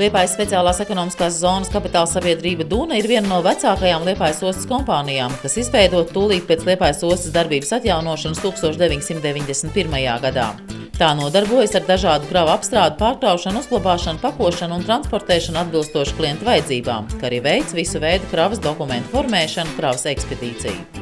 Liepājas speciālās ekonomiskās zonas kapitāla sabiedrība Duna ir viena no vecākajām Liepājas ostas kompānijām, kas izveidota tūlīt pēc Liepājas ostas darbības atjaunošanas 1991. gadā. Tā nodarbojas ar dažādu kravu apstrādi, pārkraušanu, uzglabāšanu, pakošanu un transportēšanu atbilstoši klientu vajadzībām, kā arī veids visu veidu kravas dokumentu formēšanu, kravas ekspedīciju.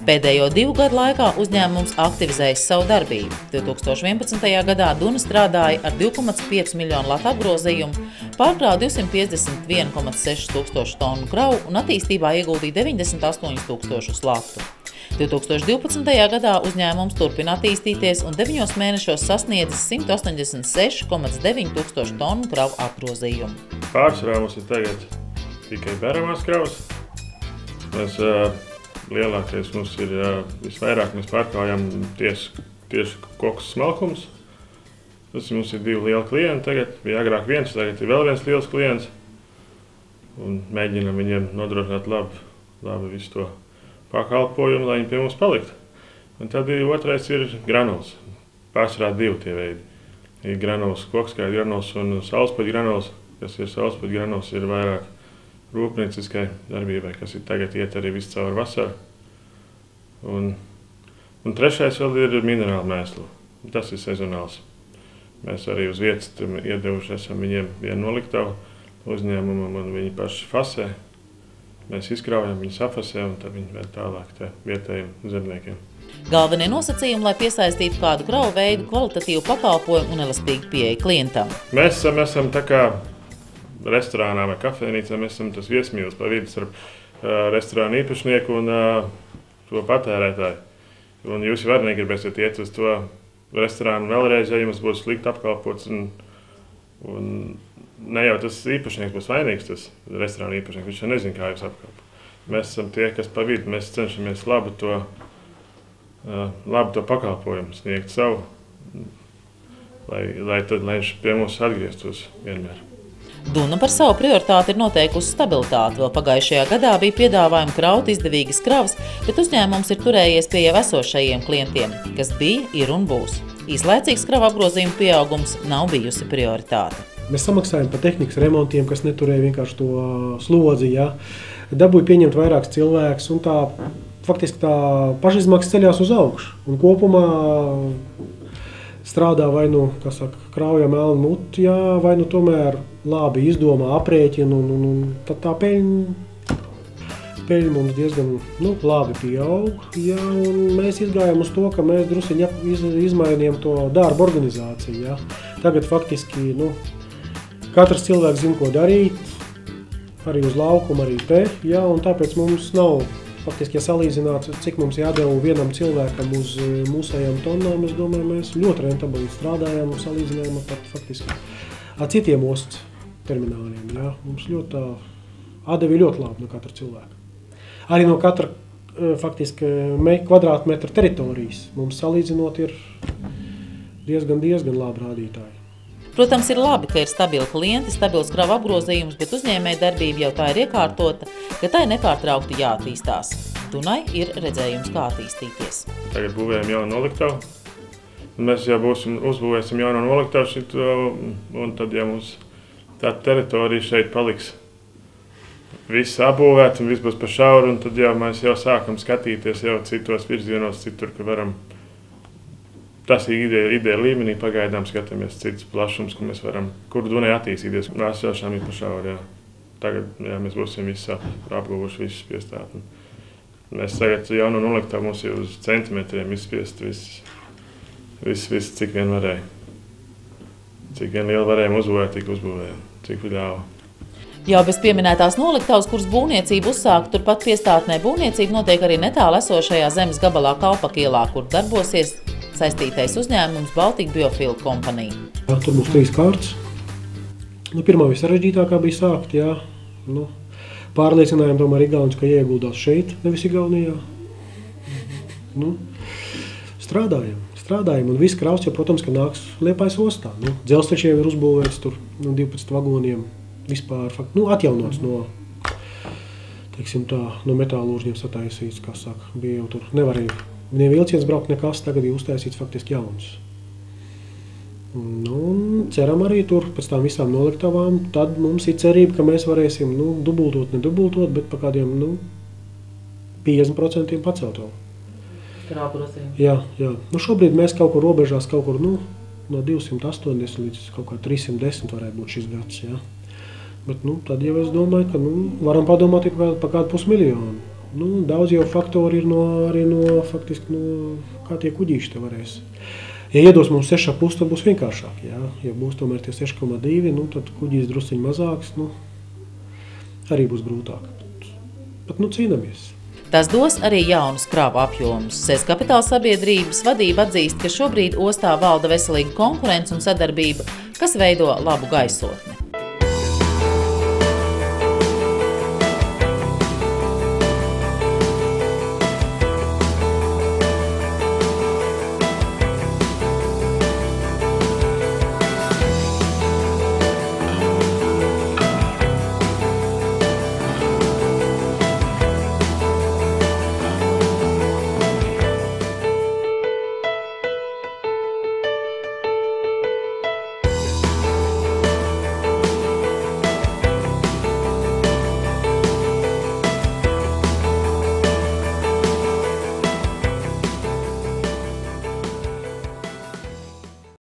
Pēdējo 2 gadu laikā uzņēmums aktivizējas savu darbību. 2011. gadā Duna strādāja ar 2,5 miljonu latu apgrozījumu, pārkrāva 251,6 tūkstošu tonu kravu un attīstībā ieguldīja 98 tūkstošus latu. 2012. gadā uzņēmums turpina attīstīties un 9 mēnešos sasniedzis 186,9 tūkstošu tonu kravu apgrozījumu. Pārsvarā mums ir tagad tikai beramās kravas. Lielākais mums ir visvairāk mēs pārkrājam tieši kokus smalkumus. Tas mums ir 2 lieli klienti tagad, bija agrāk viens, tagad ir vēl viens liels klients. Un mēģinam viņiem nodrošināt labu visu to pakalpojumu, lai viņi pie mums paliktu. Un tad otrais ir granuls. Pārsvarā 2 tie veidi. Ir granuls, kokskaļa granuls un saulespaļu granuls. Kas ir saulespaļu granuls, ir vairāk rūpnieciskai darbībai, kas ir tagad iet arī visu caur vasaru. Un trešais vēl ir minerālu mēslu. Tas ir sezonāls. Mēs arī uz vietas iedevuši esam viņiem vienu noliktavu uzņēmumam un viņi paši fasē. Mēs izkraujam, viņi safasē un tad viņi vēl tālāk vietējiem zemniekiem. Galvenie nosacījumi, lai piesaistītu kādu kravu veidu, kvalitatīvu pakalpojumu un elastīgu pieeju klientam. Mēs esam tā kā restorānā vai kafejnīcā, mēs esam tas viesmīlis pa vidu starp restorānu īpašnieku un to patērētāju. Un jūs var negribēsiet iet uz to restorānu vēlreiz, ja jums būs slikti apkalpots un ne jau tas īpašnieks būs vainīgs, tas restorāna īpašnieks, viņš jau nezina, kā jūs apkalpo. Mēs esam tie, kas pa vidu, mēs cenšamies labu to pakalpojumu sniegt savu, lai viņš pie mums atgrieztos vienmēr. Duna par savu prioritāti ir noteikusi stabilitāti. Vēl pagājušajā gadā bija piedāvājumi kraut izdevīgas kravas, bet uzņēmums ir turējies pie jau esošajiem klientiem, kas bija, ir un būs. Īslaicīgs kravu apgrozījuma pieaugums nav bijusi prioritāte. Mēs samaksājam par tehnikas remontiem, kas neturēja vienkārši to slodzi. Ja? Dabūja pieņemt vairākus cilvēkus, un faktiski tā pašizmaksas ceļās uz augšu. Un kopumā strādā vai nu, krauja melnu muti, ja, vai nu tomēr labi izdomā aprēķinu, un tad tā peļņa mums diezgan labi pieaug. Ja, un mēs izgājām uz to, ka mēs drusiņi izmainījām to darba organizāciju. Ja. Tagad faktiski katrs cilvēks zina, ko darīt, arī uz laukumu, arī te. Ja, un tāpēc mums nav, faktiski, ja salīdzināts, cik mums jādeva vienam cilvēkam uz mūsējām tonnām, es domāju, mēs ļoti rentabili strādājām un salīdzinājām faktiski ar citiem ostas termināliem. Ja. Mums atdevi ļoti labi no katra cilvēka. Arī no katra faktiski kvadrātmetra teritorijas mums salīdzinot ir diezgan labi rādītāji. Protams, ir labi, ka ir stabili klienti, stabils kravu apgrozījums, bet uzņēmēja darbība jau tā ir iekārtota, ka tai nepārtraukti jāattīstās. Dunai ir redzējums, kā attīstīties. Tagad būvējam jaunu noliktavu. Mēs jau uzbūvēsim jaunu noliktavu, un tad, ja mums tā teritorija šeit paliks viss apbūvēt un viss būs pa šauru, un tad jau mēs jau sākam skatīties jau citos virzienos, citur, ka varam. Tas ir ideja līmenī, pagaidām skatāmies cits plašums, kur Dunai attīstīties. Mēs jau ir pa šauru, jā. Tagad mēs būsim visi apguvuši visus spiestāt. Mēs tagad jauno noliktavu mums jau uz centimetriem izspiest viss, cik vien varēja. Cik vien lielu varējām uzbūvēt, tik uzbūvējām, cik ļāva. Jau bez pieminētās noliktavas, kuras būvniecība uzsāka turpat piestātnē, būvniecība notiek arī netālu esošajā zemes gabalā Kalpakielā, kur darbosies saistītais uzņēmums Baltika Biofuel kompanija. Jā, tur būs 3 kārtas. Pirmā visarežģītākā bija sākt, jā. Pārliecinājām tomēr Igaunus, ka ieguldās šeit, nevis Igaunijā. Strādājam, un viss kravs jau, protams, ka nāks Liepājas ostā. Dzelzceļš jau ir uzbūvēts tur 12 vagoniem, vispār atjaunots no metālūžņiem sataisīts, kā saka. Bija jau tur, nevarēja ne vilciens braukt nekas, tagad ir uztaisīts faktiski jauns. Ceram arī tur pēc tām visām noliktavām. Tad mums ir cerība, ka mēs varēsim dubultot, nedubultot, bet pa kādiem 50% pacelt vēl. Jā. Šobrīd mēs kaut kur robežās, no 280 līdz kaut kā 310 varētu būt šis gads. Jā. Bet tad jau es domāju, ka varam padomāt par kādu 500 000. Daudz jau faktori ir arī no kā tie kuģīši te varēs. Ja iedos mums 6,5, tad būs vienkāršāk. Jā. Ja būs tomēr tie 6,2, tad kuģīs drusciņi mazāks, arī būs grūtāk. Bet cīnāmies. Tas dos arī jaunus kravu apjomus. SES Kapitāla sabiedrības vadība atzīst, ka šobrīd ostā valda veselīga konkurence un sadarbība, kas veido labu gaisotni.